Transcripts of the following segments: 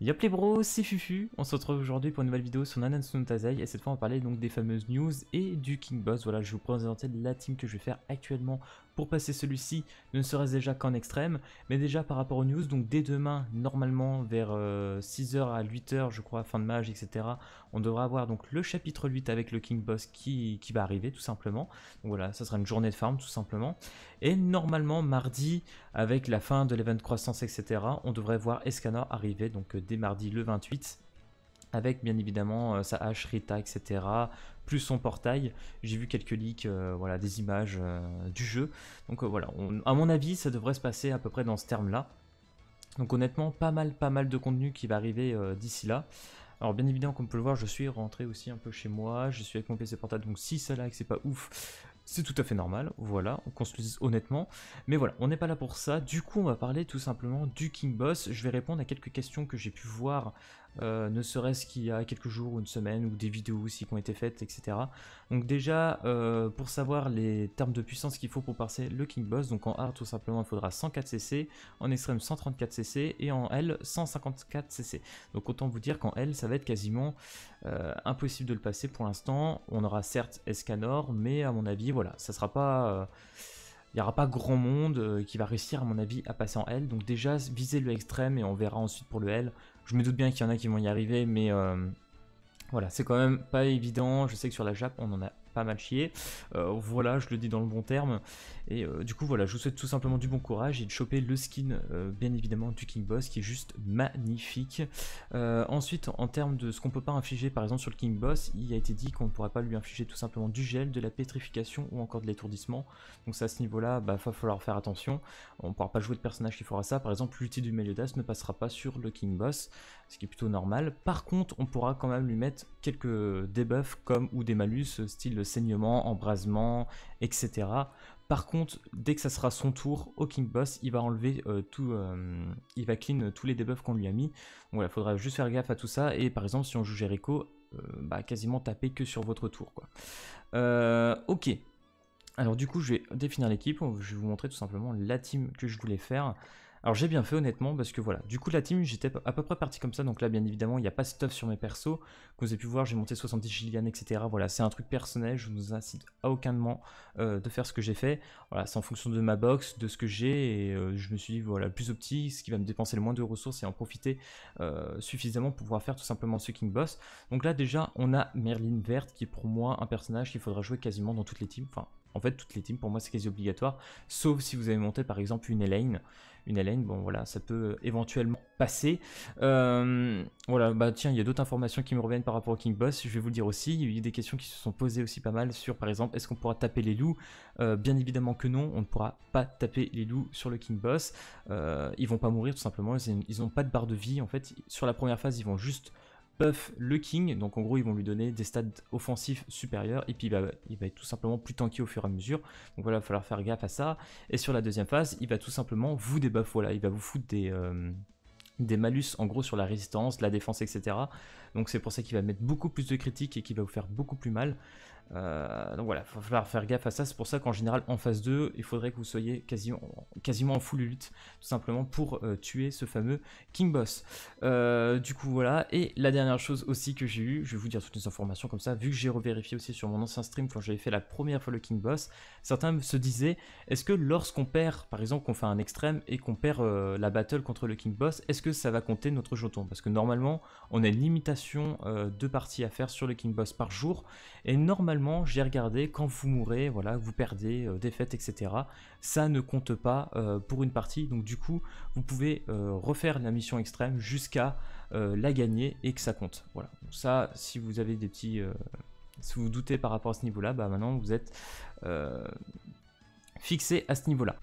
Yop les bros, c'est Fufu, on se retrouve aujourd'hui pour une nouvelle vidéo sur Nanatsu no Taizai et cette fois on va parler donc des fameuses news et du King Boss. Voilà, je vais vous présenter la team que je vais faire actuellement pour passer celui-ci, ne serait-ce déjà qu'en extrême, mais déjà par rapport aux news, donc dès demain, normalement vers 6h à 8h je crois, fin de mage, etc. On devra avoir donc le chapitre 8 avec le King Boss qui va arriver tout simplement. Donc voilà, ça sera une journée de farm tout simplement. Et normalement mardi, avec la fin de l'event croissance, etc., on devrait voir Escanor arriver, donc dès mardi le 28, avec bien évidemment sa hache, Rita, etc., plus son portail. J'ai vu quelques leaks, voilà, des images du jeu. Donc voilà, à mon avis, ça devrait se passer à peu près dans ce terme-là. Donc honnêtement, pas mal de contenu qui va arriver d'ici là. Alors bien évidemment, comme vous pouvez le voir, je suis rentré aussi un peu chez moi, je suis avec mon PC portable, donc si ça lag, c'est pas ouf, c'est tout à fait normal, voilà, qu'on se le dise honnêtement. Mais voilà, on n'est pas là pour ça, du coup on va parler tout simplement du King Boss. Je vais répondre à quelques questions que j'ai pu voir, ne serait-ce qu'il y a quelques jours ou une semaine, ou des vidéos aussi qui ont été faites, etc. Donc déjà, pour savoir les termes de puissance qu'il faut pour passer le King Boss, donc en hard tout simplement il faudra 104 cc, en extrême 134 cc, et en L 154 cc. Donc autant vous dire qu'en L ça va être quasiment impossible de le passer pour l'instant. On aura certes Escanor, mais à mon avis voilà, ça sera pas... il n'y aura pas grand monde qui va réussir à mon avis à passer en L. Donc déjà visez le extrême et on verra ensuite pour le L. Je me doute bien qu'il y en a qui vont y arriver, mais voilà, c'est quand même pas évident. Je sais que sur la Jap on en a pas mal chié, voilà, je le dis dans le bon terme, et du coup voilà, je vous souhaite tout simplement du bon courage et de choper le skin bien évidemment du King Boss qui est juste magnifique. Ensuite, en termes de ce qu'on peut pas infliger par exemple sur le King Boss, il a été dit qu'on ne pourrait pas lui infliger tout simplement du gel, de la pétrification ou encore de l'étourdissement. Donc ça, à ce niveau là, va falloir faire attention. On ne pourra pas jouer de personnage qui fera ça. Par exemple, l'ulti du Meliodas ne passera pas sur le King Boss, ce qui est plutôt normal. Par contre, on pourra quand même lui mettre quelques debuffs comme ou des malus style saignement, embrasement, etc. Par contre, dès que ça sera son tour au King Boss, il va enlever il va clean tous les debuffs qu'on lui a mis. Donc voilà, il faudra juste faire gaffe à tout ça. Et par exemple, si on joue Jericho, quasiment taper que sur votre tour, quoi. Ok. Alors du coup, je vais définir l'équipe. Je vais vous montrer tout simplement la team que je voulais faire. Alors j'ai bien fait honnêtement parce que voilà, du coup la team j'étais à peu près parti comme ça, donc là bien évidemment il n'y a pas stuff sur mes persos, comme vous avez pu voir j'ai monté 70 Gillian, etc. Voilà, c'est un truc personnel, je ne vous incite à aucun moment de faire ce que j'ai fait, voilà, c'est en fonction de ma box, de ce que j'ai, et je me suis dit voilà, le plus opti, ce qui va me dépenser le moins de ressources et en profiter suffisamment pour pouvoir faire tout simplement ce King Boss. Donc là déjà on a Merlin Verte qui est pour moi un personnage qu'il faudra jouer quasiment dans toutes les teams, enfin en fait toutes les teams pour moi c'est quasi obligatoire, sauf si vous avez monté par exemple une Elaine. Une Elaine, bon voilà, ça peut éventuellement passer. Voilà, bah tiens, il y a d'autres informations qui me reviennent par rapport au King Boss, je vais vous le dire aussi. Il y a eu des questions qui se sont posées aussi pas mal sur, par exemple, est-ce qu'on pourra taper les loups? Bien évidemment que non, on ne pourra pas taper les loups sur le King Boss. Ils vont pas mourir tout simplement, ils n'ont pas de barre de vie en fait. Sur la première phase, ils vont juste buff le King, donc en gros ils vont lui donner des stats offensifs supérieurs et puis il va être tout simplement plus tanky au fur et à mesure, donc voilà, il va falloir faire gaffe à ça. Et sur la deuxième phase, il va tout simplement vous débuff, voilà, il va vous foutre des malus en gros sur la résistance, la défense, etc. Donc c'est pour ça qu'il va mettre beaucoup plus de critiques et qu'il va vous faire beaucoup plus mal. Donc voilà, il va falloir faire gaffe à ça. C'est pour ça qu'en général en phase 2, il faudrait que vous soyez quasiment en full lutte, tout simplement pour tuer ce fameux King Boss. Du coup voilà, et la dernière chose aussi que j'ai eu, je vais vous dire toutes les informations comme ça, vu que j'ai revérifié aussi sur mon ancien stream quand j'avais fait la première fois le King Boss, certains se disaient, est-ce que lorsqu'on perd, par exemple qu'on fait un extrême et qu'on perd la battle contre le King Boss, est-ce que ça va compter notre jeton? Parce que normalement, on a une limitation de parties à faire sur le King Boss par jour, et normalement, j'ai regardé, quand vous mourrez, voilà, vous perdez, défaite, etc., ça ne compte pas pour une partie, donc du coup, vous pouvez refaire la mission extrême jusqu'à la gagner et que ça compte. Voilà, donc ça, si vous avez des petits... si vous doutez par rapport à ce niveau-là, bah maintenant vous êtes fixé à ce niveau-là.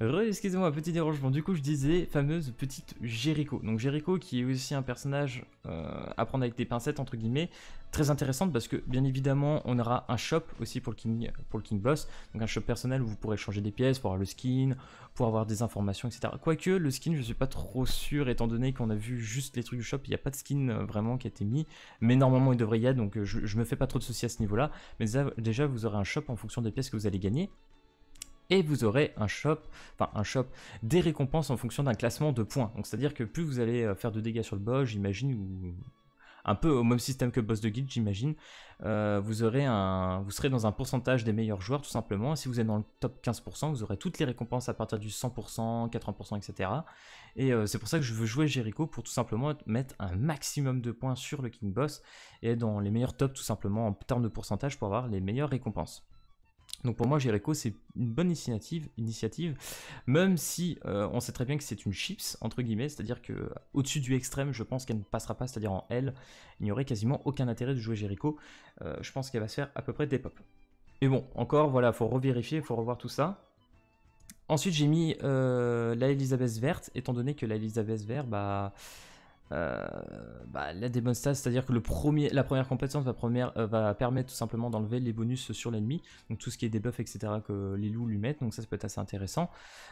Excusez-moi, petit dérangement, du coup je disais fameuse petite Jericho. Donc Jericho qui est aussi un personnage à prendre avec des pincettes entre guillemets, très intéressante parce que bien évidemment on aura un shop aussi pour le King Boss, donc un shop personnel où vous pourrez changer des pièces pour avoir le skin, pour avoir des informations, etc. Quoique le skin je suis pas trop sûr étant donné qu'on a vu juste les trucs du shop, il n'y a pas de skin vraiment qui a été mis, mais normalement il devrait y être, donc je me fais pas trop de soucis à ce niveau là, mais déjà vous aurez un shop en fonction des pièces que vous allez gagner. Et vous aurez des récompenses en fonction d'un classement de points. Donc c'est-à-dire que plus vous allez faire de dégâts sur le boss, j'imagine, ou un peu au même système que le boss de guild, j'imagine, vous serez dans un pourcentage des meilleurs joueurs tout simplement. Et si vous êtes dans le top 15%, vous aurez toutes les récompenses à partir du 100%, 80%, etc. Et c'est pour ça que je veux jouer Jericho, pour tout simplement mettre un maximum de points sur le King Boss et être dans les meilleurs tops tout simplement en termes de pourcentage pour avoir les meilleures récompenses. Donc pour moi, Jericho, c'est une bonne initiative, même si on sait très bien que c'est une chips, entre guillemets, c'est-à-dire que au-dessus du extrême, je pense qu'elle ne passera pas, c'est-à-dire en L, il n'y aurait quasiment aucun intérêt de jouer Jericho. Je pense qu'elle va se faire à peu près des pop. Mais bon, encore, voilà, faut revérifier, faut revoir tout ça. Ensuite, j'ai mis la Elisabeth verte, étant donné que la Elisabeth verte, elle a des bonnes stats, c'est-à-dire que la première compétence va permettre tout simplement d'enlever les bonus sur l'ennemi, donc tout ce qui est debuff, etc. que les loups lui mettent, donc ça peut être assez intéressant.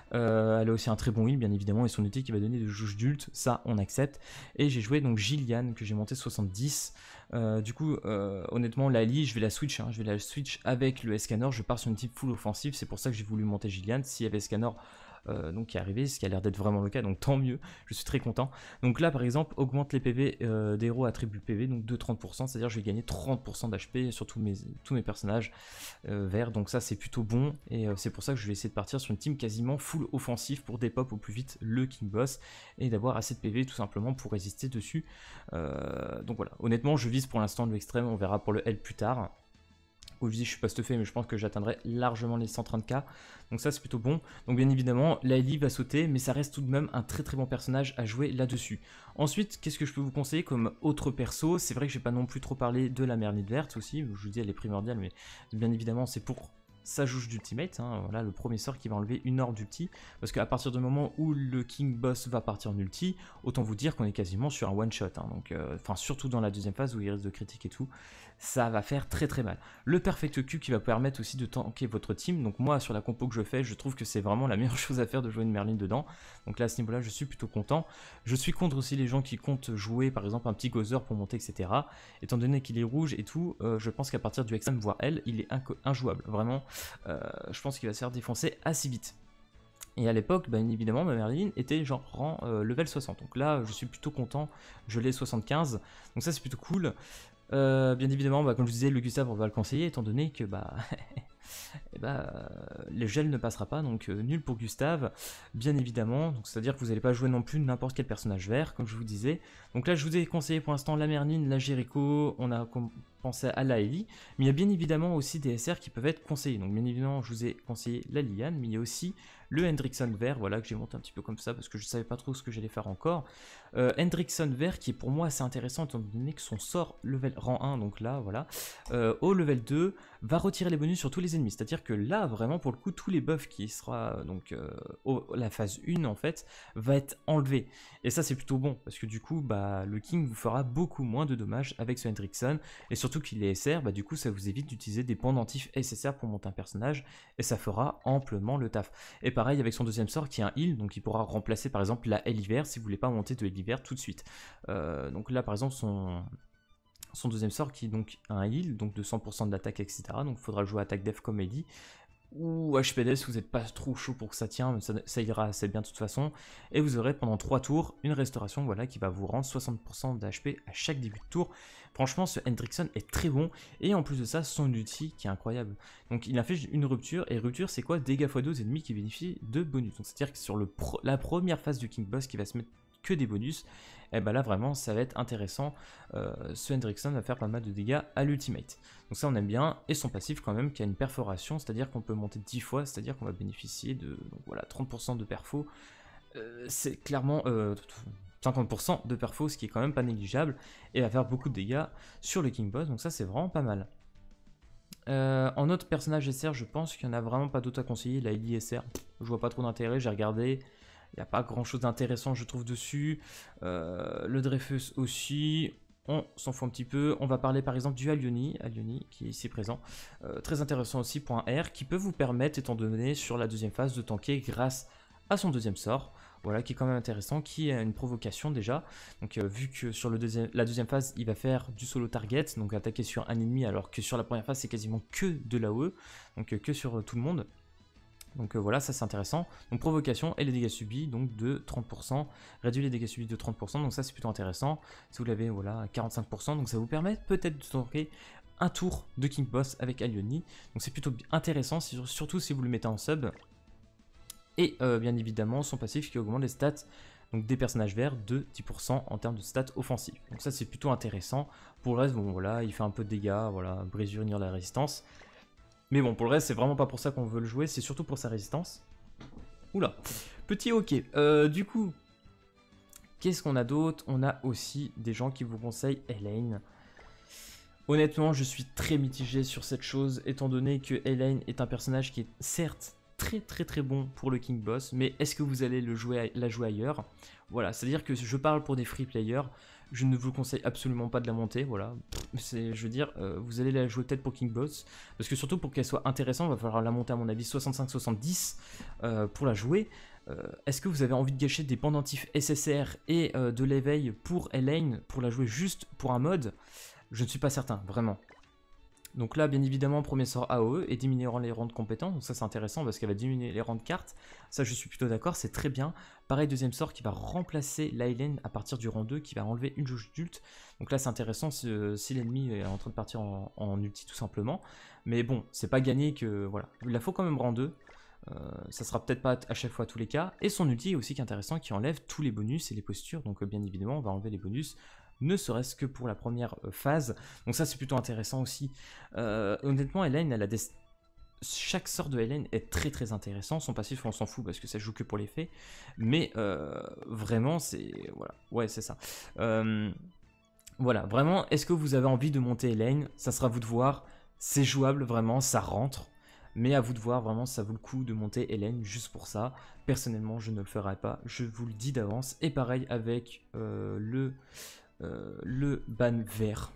Elle a aussi un très bon heal, bien évidemment, et son ulti qui va donner des jauges d'ult, ça on accepte. Et j'ai joué donc Gillian, que j'ai monté 70. Du coup, honnêtement, la Lee, je vais la switch avec le Escanor. Je pars sur une type full offensive, c'est pour ça que j'ai voulu monter Gillian. S'il y avait Escanor donc qui est arrivé, ce qui a l'air d'être vraiment le cas, donc tant mieux, je suis très content. Donc là par exemple, augmente les PV des héros attributs PV, donc de 30%, c'est-à-dire je vais gagner 30% d'HP sur tous mes personnages verts, donc ça c'est plutôt bon, et c'est pour ça que je vais essayer de partir sur une team quasiment full offensif pour dépop au plus vite le King Boss, et d'avoir assez de PV tout simplement pour résister dessus. Donc voilà, honnêtement je vise pour l'instant le extrême, on verra pour le L plus tard. Je dis je suis pas stuffé, mais je pense que j'atteindrai largement les 130k, donc ça c'est plutôt bon. Donc bien évidemment la Ellie va sauter, mais ça reste tout de même un très très bon personnage à jouer là-dessus. Ensuite, qu'est-ce que je peux vous conseiller comme autre perso? C'est vrai que je vais pas non plus trop parler de la Merlin verte aussi, je vous dis elle est primordiale, mais bien évidemment c'est pour sa jauge d'ultimate, hein, voilà le premier sort qui va enlever une orbe d'ulti, parce qu'à partir du moment où le King Boss va partir en ulti, autant vous dire qu'on est quasiment sur un one shot, hein, donc surtout dans la deuxième phase où il risque de critique et tout, ça va faire très très mal. Le Perfect Q qui va permettre aussi de tanker votre team, donc moi sur la compo que je fais, je trouve que c'est vraiment la meilleure chose à faire de jouer une Merlin dedans, donc là à ce niveau là je suis plutôt content. Je suis contre aussi les gens qui comptent jouer par exemple un petit Gozer pour monter, etc. Étant donné qu'il est rouge et tout, je pense qu'à partir du XM voire L, il est injouable, vraiment. Je pense qu'il va se faire défoncer assez vite. Et à l'époque, bien évidemment, ma Merlin était genre rang level 60. Donc là, je suis plutôt content, je l'ai 75. Donc ça, c'est plutôt cool. Bien évidemment, comme je vous disais, le Gustave, on va le conseiller, étant donné que le gel ne passera pas, donc nul pour Gustave, bien évidemment. Donc c'est-à-dire que vous n'allez pas jouer non plus n'importe quel personnage vert, comme je vous disais. Donc là, je vous ai conseillé pour l'instant la Merlin, la Jericho, on a pensé à la Ellie, mais il y a bien évidemment aussi des SR qui peuvent être conseillés. Donc bien évidemment, je vous ai conseillé la Liliane, mais il y a aussi le Hendrickson vert, voilà, que j'ai monté un petit peu comme ça parce que je ne savais pas trop ce que j'allais faire encore. Hendrickson vert qui est pour moi assez intéressant étant donné que son sort level rang 1, donc là voilà, au level 2 va retirer les bonus sur tous les ennemis, c'est à dire que là vraiment pour le coup tous les buffs qui sera donc la phase 1 en fait va être enlevé, et ça c'est plutôt bon parce que du coup le King vous fera beaucoup moins de dommages avec ce Hendrickson, et surtout qu'il est SR, du coup ça vous évite d'utiliser des points d'antif SSR pour monter un personnage, et ça fera amplement le taf. Et pareil avec son deuxième sort qui est un heal, donc il pourra remplacer par exemple la L hiver si vous voulez pas monter de L hiver tout de suite. Donc là par exemple son deuxième sort qui est donc un heal, donc de 100% de l'attaque, etc. Donc il faudra jouer attaque def comme Ellie, ou HPD si vous n'êtes pas trop chaud pour que ça tienne, mais ça ira assez bien de toute façon. Et vous aurez pendant 3 tours une restauration, voilà, qui va vous rendre 60% d'HP à chaque début de tour. Franchement, ce Hendrickson est très bon, et en plus de ça, son ulti qui est incroyable. Donc il a fait une rupture, et rupture c'est quoi? Dégâts x2 aux ennemis qui bénéficient de bonus. Donc c'est-à-dire que sur la première phase du King Boss qui va se mettre que des bonus, et là vraiment ça va être intéressant. Ce Hendrickson va faire pas mal de dégâts à l'ultimate, donc ça on aime bien. Et son passif quand même qui a une perforation, c'est à dire qu'on peut monter 10 fois, c'est à dire qu'on va bénéficier de donc, voilà, 30% de perfo, c'est clairement 50% de perfo, ce qui est quand même pas négligeable, et va faire beaucoup de dégâts sur le King Boss, donc ça c'est vraiment pas mal. En autre personnage SR, je pense qu'il n'y en a vraiment pas d'autre à conseiller. La Ellie SR, je vois pas trop d'intérêt, j'ai regardé. Il n'y a pas grand chose d'intéressant je trouve dessus. Le Dreyfus aussi, on s'en fout un petit peu. On va parler par exemple du Alioni qui est ici présent. Très intéressant aussi pour un R qui peut vous permettre, étant donné sur la deuxième phase, de tanker grâce à son deuxième sort. Voilà, qui est quand même intéressant, qui a une provocation déjà. Donc vu que sur la deuxième phase, il va faire du solo target, donc attaquer sur un ennemi, alors que sur la première phase, c'est quasiment que de l'AOE, donc que sur tout le monde. Donc voilà, ça c'est intéressant. Donc provocation et les dégâts subis donc de 30%, réduit les dégâts subis de 30%, donc ça c'est plutôt intéressant. Si vous l'avez voilà à 45%, donc ça vous permet peut-être de tanker un tour de King Boss avec Alioni. Donc c'est plutôt intéressant, surtout si vous le mettez en sub. Et bien évidemment son passif qui augmente les stats donc des personnages verts de 10% en termes de stats offensifs. Donc ça c'est plutôt intéressant. Pour le reste, bon voilà, il fait un peu de dégâts, voilà, brisure, unir la résistance. Mais bon, pour le reste, c'est vraiment pas pour ça qu'on veut le jouer, c'est surtout pour sa résistance. Oula, petit ok. Du coup, qu'est-ce qu'on a d'autre? On a aussi des gens qui vous conseillent Elaine. Honnêtement, je suis très mitigé sur cette chose, étant donné que Elaine est un personnage qui est certes très bon pour le King Boss, mais est-ce que vous allez la jouer ailleurs? Voilà, c'est-à-dire que je parle pour des free players, je ne vous conseille absolument pas de la monter, voilà. Je veux dire, vous allez la jouer peut-être pour King Boss, parce que surtout pour qu'elle soit intéressante, il va falloir la monter à mon avis 65-70 pour la jouer. Est-ce que vous avez envie de gâcher des pendentifs SSR et de l'éveil pour Elaine, pour la jouer juste pour un mode? Je ne suis pas certain, vraiment. Donc là, bien évidemment, premier sort AOE et diminuant les rangs de compétences. Donc ça, c'est intéressant parce qu'elle va diminuer les rangs de cartes. Ça, je suis plutôt d'accord, c'est très bien. Pareil, deuxième sort qui va remplacer l'Ailen à partir du rang 2, qui va enlever une jauge d'ult. Donc là, c'est intéressant si l'ennemi est en train de partir en ulti, tout simplement. Mais bon, c'est pas gagné que... Voilà, il la faut quand même rang 2. Ça sera peut-être pas à chaque fois à tous les cas. Et son ulti est aussi intéressant, qui enlève tous les bonus et les postures. Donc bien évidemment, on va enlever les bonus, ne serait-ce que pour la première phase. Donc ça c'est plutôt intéressant aussi. Honnêtement, Elaine, elle a des... Chaque sort de Elaine est très intéressant. Son passif, on s'en fout parce que ça joue que pour l'effet. Mais vraiment, c'est... Voilà, ouais, c'est ça. Voilà, vraiment, est-ce que vous avez envie de monter Elaine? Ça sera à vous de voir. C'est jouable, vraiment, ça rentre. Mais à vous de voir, vraiment, ça vaut le coup de monter Elaine juste pour ça. Personnellement, je ne le ferai pas, je vous le dis d'avance. Et pareil avec le ban vert.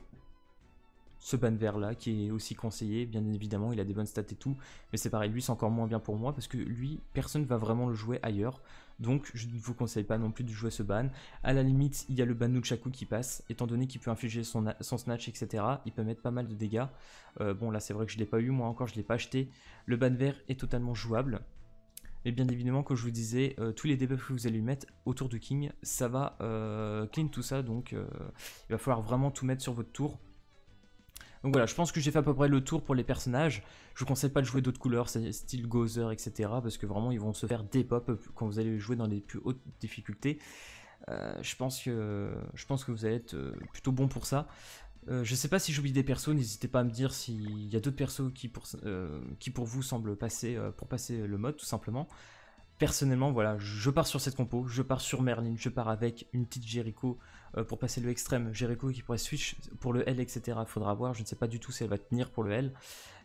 Ce ban vert là qui est aussi conseillé, bien évidemment, il a des bonnes stats et tout. Mais c'est pareil, lui c'est encore moins bien pour moi parce que lui, personne ne va vraiment le jouer ailleurs. Donc je ne vous conseille pas non plus de jouer ce ban. À la limite, il y a le ban Nunchaku qui passe, étant donné qu'il peut infliger son snatch, etc. Il peut mettre pas mal de dégâts. Bon là c'est vrai que je ne l'ai pas eu, moi encore je ne l'ai pas acheté. Le ban vert est totalement jouable. Et bien évidemment, comme je vous disais, tous les debuffs que vous allez lui mettre autour de King, ça va clean tout ça. Donc il va falloir vraiment tout mettre sur votre tour. Donc voilà, je pense que j'ai fait à peu près le tour pour les personnages. Je vous conseille pas de jouer d'autres couleurs, style Gozer, etc. Parce que vraiment, ils vont se faire dépop quand vous allez jouer dans les plus hautes difficultés. Je pense que vous allez être plutôt bon pour ça. Je sais pas si j'oublie des persos, n'hésitez pas à me dire s'il y a d'autres persos qui pour vous semblent passer pour passer le mode, tout simplement. Personnellement, voilà, je pars sur cette compo, je pars sur Merlin, je pars avec une petite Jericho pour passer le extrême, Jericho qui pourrait switch pour le L, etc. Faudra voir, je ne sais pas du tout si elle va tenir pour le L.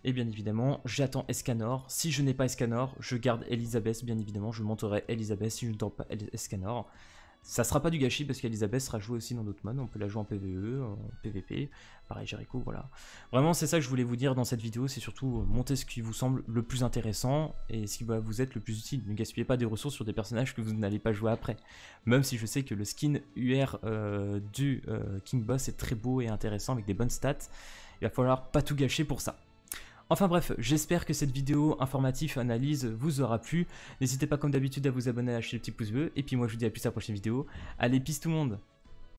Et bien évidemment, j'attends Escanor. Si je n'ai pas Escanor, je garde Elisabeth, bien évidemment, je monterai Elisabeth si je ne tente pas Escanor. Ça sera pas du gâchis parce qu'Elisabeth sera jouée aussi dans d'autres modes, on peut la jouer en PvE, en PvP, pareil Jericho, voilà. Vraiment c'est ça que je voulais vous dire dans cette vidéo, c'est surtout monter ce qui vous semble le plus intéressant et ce qui va vous être le plus utile. Ne gaspillez pas des ressources sur des personnages que vous n'allez pas jouer après. Même si je sais que le skin UR du King Boss est très beau et intéressant avec des bonnes stats, il va falloir pas tout gâcher pour ça. Enfin bref, j'espère que cette vidéo informative analyse vous aura plu. N'hésitez pas comme d'habitude à vous abonner, à lâcher le petit pouce bleu. Et puis moi je vous dis à plus à la prochaine vidéo. Allez, peace tout le monde!